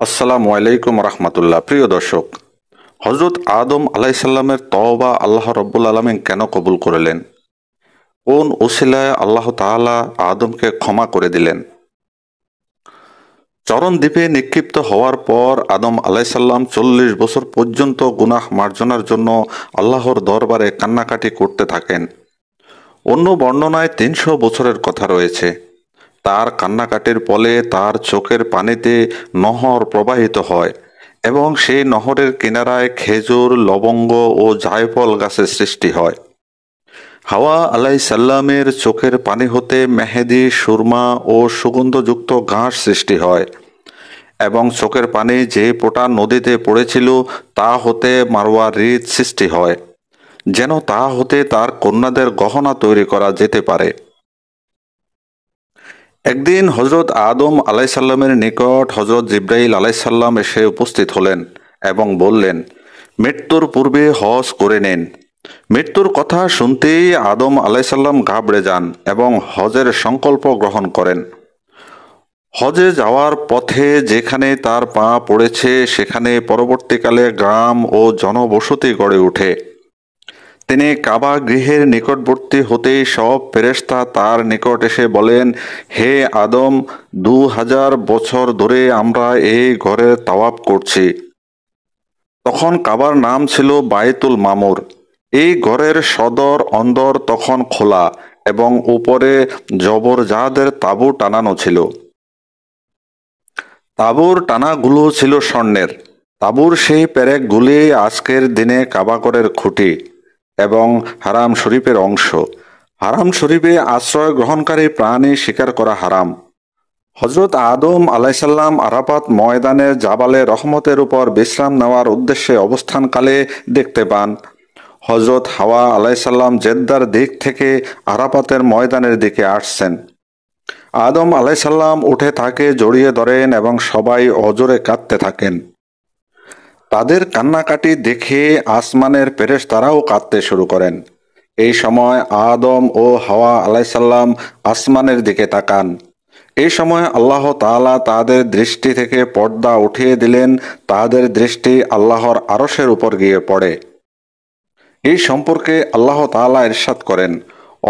আসসালামু আলাইকুম রহমতুল্লাহ। প্রিয় দর্শক, হজরত আদম আলাইসাল্লামের তওবা আল্লাহ রব্বুল আলমিন কেন কবুল করলেন? কোন উসিলায় আল্লাহ তাআলা আদমকে ক্ষমা করে দিলেন? চরণ দ্বীপে নিক্ষিপ্ত হওয়ার পর আদম আলাইসাল্লাম 40 বছর পর্যন্ত গুনাহ মার্জনার জন্য আল্লাহর দরবারে কান্নাকাটি করতে থাকেন। অন্য বর্ণনায় 300 বছরের কথা রয়েছে। তার কান্নাকাটির ফলে তার চোখের পানিতে নহর প্রবাহিত হয় এবং সেই নহরের কিনারায় খেজুর, লবঙ্গ ও জায়ফল গাছের সৃষ্টি হয়। হাওয়া আলাইসাল্লামের চোখের পানি হতে মেহেদি, সুরমা ও সুগন্ধযুক্ত ঘাস সৃষ্টি হয় এবং চোখের পানি যে পোটা নদীতে পড়েছিল তা হতে মারওয়া হ্রদ সৃষ্টি হয়, যেন তা হতে তার কন্যাদের গহনা তৈরি করা যেতে পারে। একদিন হজরত আদম আলাইসাল্লামের নিকট হজরত জিব্রাইল আলাইসাল্লাম এসে উপস্থিত হলেন এবং বললেন, মৃত্যুর পূর্বে হজ করে নেন। মৃত্যুর কথা শুনতেই আদম আলাইসাল্লাম ঘাবড়ে যান এবং হজের সংকল্প গ্রহণ করেন। হজে যাওয়ার পথে যেখানে তার পা পড়েছে সেখানে পরবর্তীকালে গ্রাম ও জনবসতি গড়ে ওঠে। তিনি কাবা গৃহের নিকটবর্তী হতেই সব ফেরেশতা তার নিকট এসে বলেন, হে আদম, 2000 বছর ধরে আমরা এই ঘরের তাওয়াফ করছি। তখন কাবার নাম ছিল বায়তুল মামুর। এই ঘরের সদর অন্দর তখন খোলা এবং উপরে জবরজাদের তাঁবু টানানো ছিল। তাঁবুর টানাগুলো ছিল স্বর্ণের। তাঁবুর সেই পেরেকগুলি আজকের দিনে কাবাঘরের খুঁটি এবং হারাম শরীফের অংশ। হারাম শরীফে আশ্রয় গ্রহণকারী প্রাণী শিকার করা হারাম। হজরত আদম আলাইসাল্লাম আরাফাত ময়দানের জাবালে রহমতের উপর বিশ্রাম নেওয়ার উদ্দেশ্যে অবস্থানকালে দেখতে পান হজরত হাওয়া আলাইসাল্লাম জেদ্দার দিক থেকে আরাফাতের ময়দানের দিকে আসছেন। আদম আলাইসাল্লাম উঠে তাকে জড়িয়ে ধরেন এবং সবাই অজোরে কাঁদতে থাকেন। তাদের কান্নাকাটি দেখে আসমানের ফেরেশতারাও কাঁদতে শুরু করেন। এই সময় আদম ও হাওয়া আলাইসাল্লাম আসমানের দিকে তাকান। এই সময় আল্লাহ তাআলা তাদের দৃষ্টি থেকে পর্দা উঠিয়ে দিলেন। তাদের দৃষ্টি আল্লাহর আরশের উপর গিয়ে পড়ে। এই সম্পর্কে আল্লাহ তাআলা ইরশাদ করেন,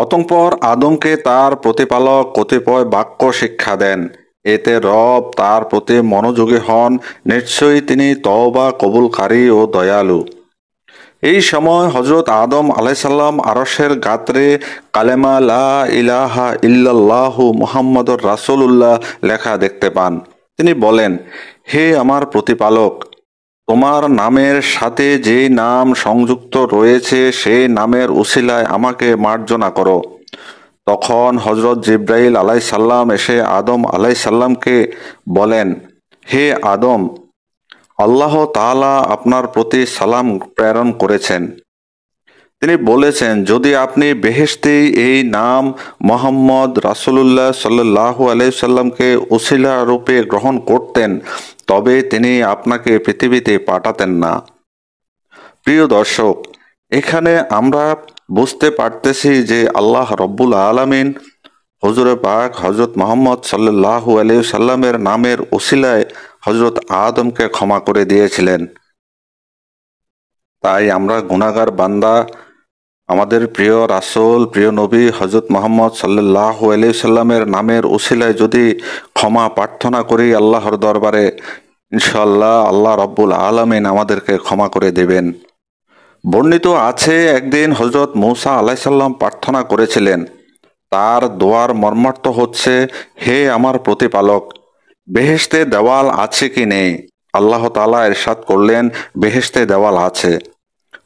অতঃপর আদমকে তার প্রতিপালক কতিপয় বাক্য শিক্ষা দেন। এতে রব তার প্রতি মনোযোগী হন। নিশ্চয়ই তিনি তওবা কবুলকারী ও দয়ালু। এই সময় হজরত আদম আলাইসাল্লাম আরশের গাত্রে কালেমা লা ইলাহা ইল্লাল্লাহু মুহাম্মাদুর রাসূলুল্লাহ লেখা দেখতে পান। তিনি বলেন, হে আমার প্রতিপালক, তোমার নামের সাথে যে নাম সংযুক্ত রয়েছে সেই নামের উসিলায় আমাকে মার্জনা করো। তখন হজরত জিব্রাইল আলাইসাল্লাম এসে আদম আলাইসাল্লামকে বলেন, হে আদম, আল্লাহ তাআলা আপনার প্রতি সালাম প্রেরণ করেছেন। তিনি বলেছেন, যদি আপনি বেহেশতে এই নাম মোহাম্মদ রাসূলুল্লাহ সাল্লাল্লাহু আলাইহি সাল্লামকে উসিলা রূপে গ্রহণ করতেন তবে তিনি আপনাকে পৃথিবীতে পাঠাতেন না। প্রিয় দর্শক, এখানে আমরা বুঝতে পারতেছি যে আল্লাহ রব্বুল আলামিন হুজুরে পাক হজরত মোহাম্মদ সাল্লাল্লাহু আলাইহি সাল্লামের নামের উসিলায় হজরত আদমকে ক্ষমা করে দিয়েছিলেন। তাই আমরা গুনাহগার বান্দা আমাদের প্রিয় রাসূল, প্রিয় নবী হজরত মোহাম্মদ সাল্লাল্লাহু আলাইহি সাল্লামের নামের উসিলায় যদি ক্ষমা প্রার্থনা করি আল্লাহর দরবারে, ইনশাআল্লাহ আল্লাহ রব্বুল আলামিন আমাদেরকে ক্ষমা করে দেবেন। বর্ণিত আছে একদিন হজরত মূসা আলাইসাল্লাম প্রার্থনা করেছিলেন। তার দোয়ার মর্মার্থ হচ্ছে, হে আমার প্রতিপালক, বেহেশতে দেওয়াল আছে কি নেই? আল্লাহ তাআলা ইরশাদ করলেন, বেহেশতে দেওয়াল আছে।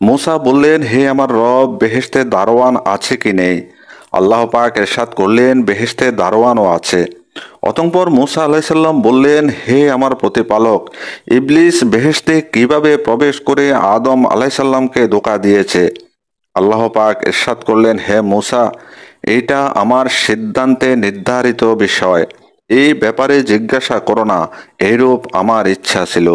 মূসা বললেন, হে আমার রব, বেহেশতে দারোয়ান আছে কি নেই? আল্লাহ পাক ইরশাদ করলেন, বেহেশতে দারোয়ানও আছে। অতঃপর মূসা আলাইসাল্লাম বললেন, হে আমার প্রতিপালক, ইবলিস বেহেশতে কিভাবে প্রবেশ করে আদম আলাইসাল্লামকে ধোঁকা দিয়েছে? আল্লাহ পাক ইরশাদ করলেন, হে মূসা, এটা আমার সিদ্ধান্তে নির্ধারিত বিষয়। এই ব্যাপারে জিজ্ঞাসা করো না, এইরূপ আমার ইচ্ছা ছিল।